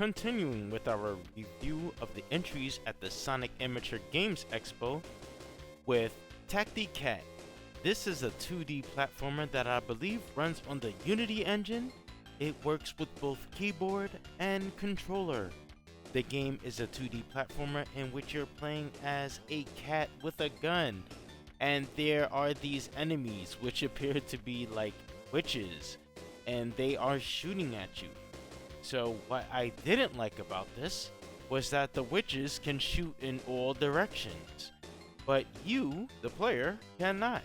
continuing with our review of the entries at the Sonic Amateur Games Expo with Tacy Cat. This is a 2D platformer that I believe runs on the Unity engine. It works with both keyboard and controller. The game is a 2D platformer in which you're playing as a cat with a gun, and there are these enemies which appear to be like witches, and they are shooting at you. So what I didn't like about this was that the witches can shoot in all directions, but you, the player, cannot.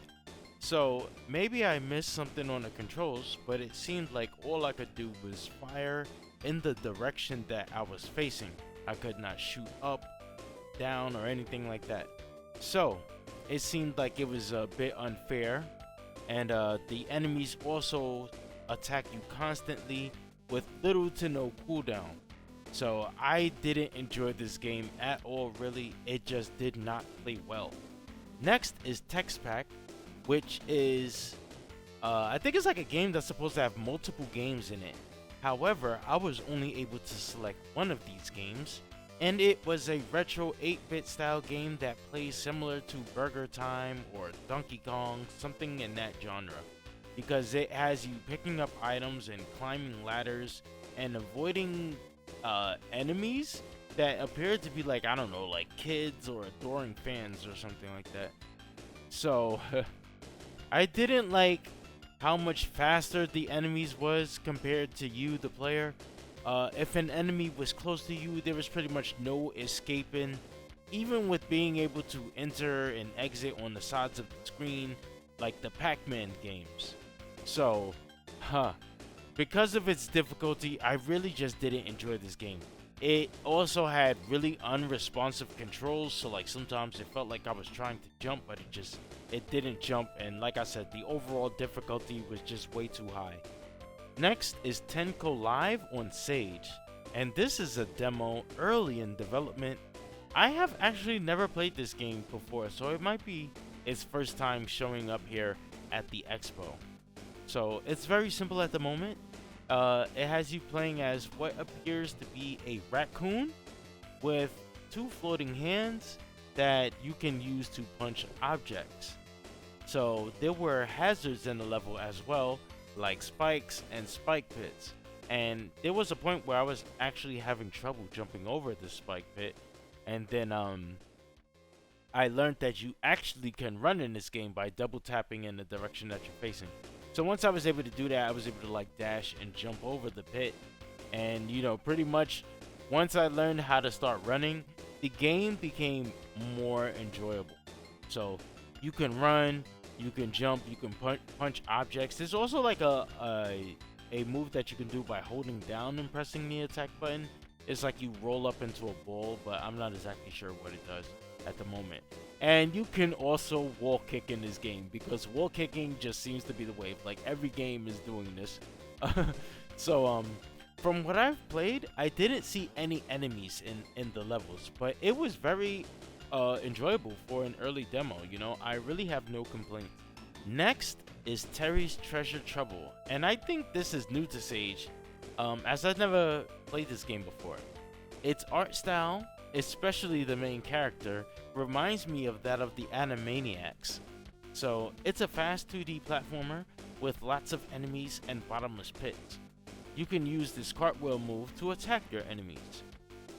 So maybe I missed something on the controls, but it seemed like all I could do was fire in the direction that I was facing. I could not shoot up, down, or anything like that. So it seemed like it was a bit unfair, and the enemies also attack you constantly with little to no cooldown. So I didn't enjoy this game at all, really. It just did not play well. Next is Techpack, which is I think it's like a game that's supposed to have multiple games in it. However, I was only able to select one of these games, and it was a retro 8-bit style game that plays similar to Burger Time or Donkey Kong, something in that genre, because it has you picking up items and climbing ladders and avoiding enemies that appear to be like, I don't know, like kids or adoring fans or something like that. So I didn't like how much faster the enemies was compared to you, the player. If an enemy was close to you, there was pretty much no escaping, even with being able to enter and exit on the sides of the screen like the Pac-Man games. So, because of its difficulty, I really just didn't enjoy this game. It also had really unresponsive controls, so like sometimes it felt like I was trying to jump, but it didn't jump, and like I said, the overall difficulty was just way too high. Next is Tenko Live on Sage, and this is a demo early in development. I have actually never played this game before, so it might be its first time showing up here at the expo. So it's very simple at the moment. It has you playing as what appears to be a raccoon with two floating hands that you can use to punch objects. So there were hazards in the level as well, like spikes and spike pits. And there was a point where I was actually having trouble jumping over the spike pit. And then I learned that you actually can run in this game by double tapping in the direction that you're facing. So once I was able to do that, I was able to like dash and jump over the pit. And you know, pretty much once I learned how to start running, the game became more enjoyable. So you can run, you can jump, you can punch objects. There's also like a move that you can do by holding down and pressing the attack button. It's like you roll up into a ball, but I'm not exactly sure what it does at the moment. And you can also wall kick in this game, because wall kicking just seems to be the wave. Like every game is doing this. So from what I've played, I didn't see any enemies in the levels, but it was very enjoyable for an early demo. You know, I really have no complaints. Next is Teree's Treasure Trouble, and I think this is new to Sage, as I've never played this game before. Its art style, especially the main character, reminds me of that of the Animaniacs. So it's a fast 2D platformer with lots of enemies and bottomless pits. You can use this cartwheel move to attack your enemies.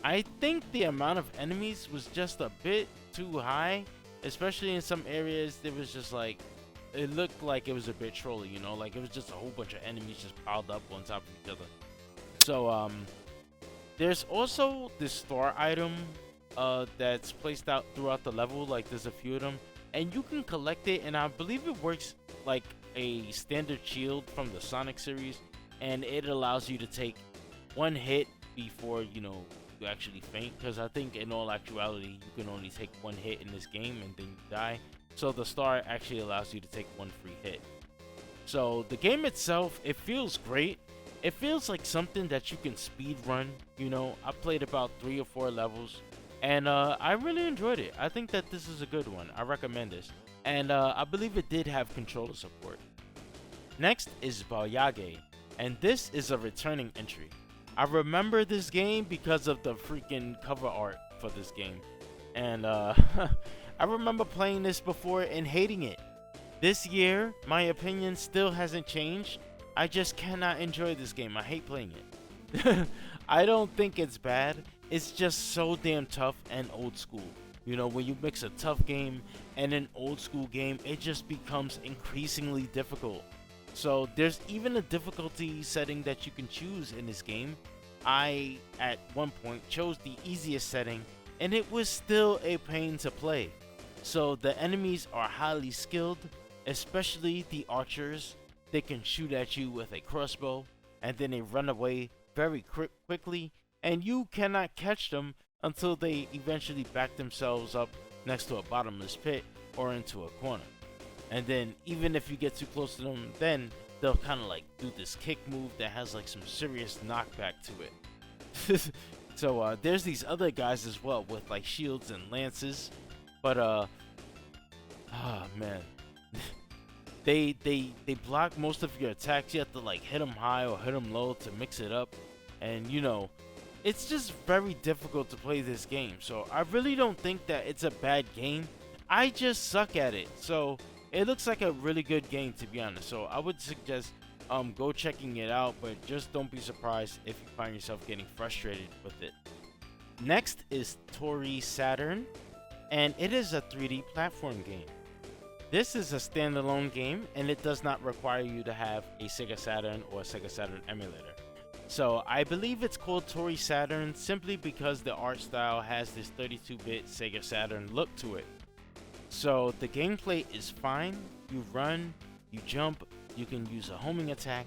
I think the amount of enemies was just a bit too high, especially in some areas. There was just like, it looked like it was a bit trolly, you know, like it was just a whole bunch of enemies just piled up on top of each other. So there's also this star item that's placed out throughout the level. Like there's a few of them, and you can collect it, and I believe it works like a standard shield from the Sonic series, and it allows you to take one hit before, you know, you actually faint, because I think in all actuality you can only take one hit in this game and then you die. So the star actually allows you to take one free hit. So the game itself, it feels great. It feels like something that you can speed run. You know, I played about 3 or 4 levels, and I really enjoyed it. I think that this is a good one. I recommend this, and I believe it did have controller support. Next is Bowyage, and this is a returning entry. I remember this game because of the freaking cover art for this game. And I remember playing this before and hating it. This year, my opinion still hasn't changed. I just cannot enjoy this game. I hate playing it. I don't think it's bad. It's just so damn tough and old school. You know, when you mix a tough game and an old school game, it just becomes increasingly difficult. So there's even a difficulty setting that you can choose in this game. I, at one point, chose the easiest setting, and it was still a pain to play. So the enemies are highly skilled, especially the archers. They can shoot at you with a crossbow, and then they run away very quickly, and you cannot catch them until they eventually back themselves up next to a bottomless pit or into a corner. And then even if you get too close to them, then they'll kind of like do this kick move that has like some serious knockback to it. So there's these other guys as well with like shields and lances, but man, they block most of your attacks. You have to like hit them high or hit them low to mix it up, and you know, it's just very difficult to play this game. So I really don't think that it's a bad game. I just suck at it. So it looks like a really good game, to be honest. So I would suggest go checking it out, but just don't be surprised if you find yourself getting frustrated with it. Next is Toree Saturn, and it is a 3D platform game. This is a standalone game, and it does not require you to have a Sega Saturn or a Sega Saturn emulator. So I believe it's called Toree Saturn simply because the art style has this 32-bit Sega Saturn look to it. So the gameplay is fine. You run, you jump, you can use a homing attack,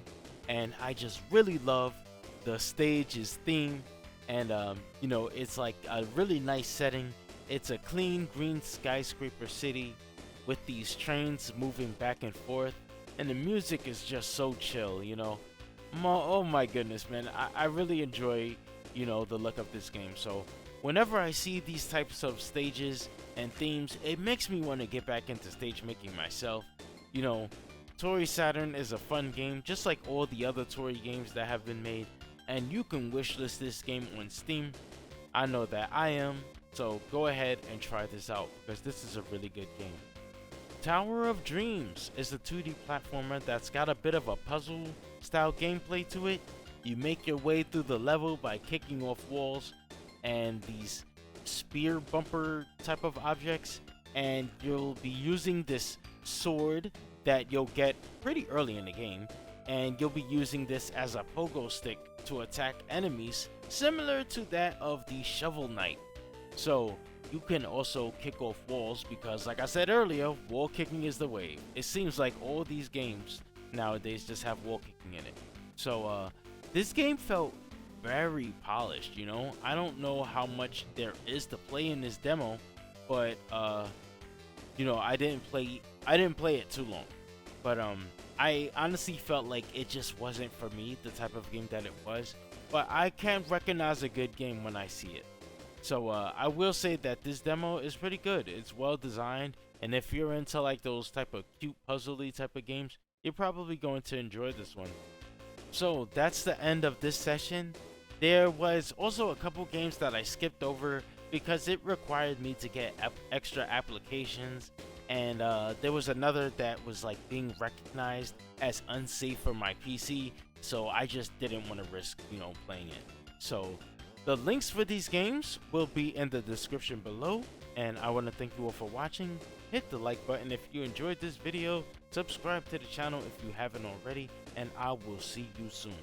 and I just really love the stage's theme. And you know, it's like a really nice setting. It's a clean green skyscraper city with these trains moving back and forth, and the music is just so chill, you know. Oh my goodness, man, I really enjoy, you know, the look of this game. So whenever I see these types of stages and themes, it makes me want to get back into stage making myself. You know, Toree Saturn is a fun game, just like all the other Toree games that have been made, and you can wishlist this game on Steam. I know that I am, so go ahead and try this out because this is a really good game. Tower of Dreams is a 2D platformer that's got a bit of a puzzle style gameplay to it. You make your way through the level by kicking off walls and these spear bumper type of objects, and you'll be using this sword that you'll get pretty early in the game, and you'll be using this as a pogo stick to attack enemies similar to that of the Shovel Knight. So you can also kick off walls because, like I said earlier, wall kicking is the wave. It seems like all these games nowadays just have wall kicking in it. So this game felt very polished, you know. I don't know how much there is to play in this demo, but you know, I didn't play it too long. But I honestly felt like it just wasn't for me, the type of game that it was. But I can recognize a good game when I see it. So I will say that this demo is pretty good. It's well designed, and if you're into like those type of cute puzzly type of games, you're probably going to enjoy this one. So that's the end of this session. There was also a couple games that I skipped over because it required me to get extra applications, and there was another that was like being recognized as unsafe for my PC, so I just didn't want to risk, you know, playing it. So the links for these games will be in the description below, and I want to thank you all for watching. Hit the like button if you enjoyed this video, subscribe to the channel if you haven't already, and I will see you soon.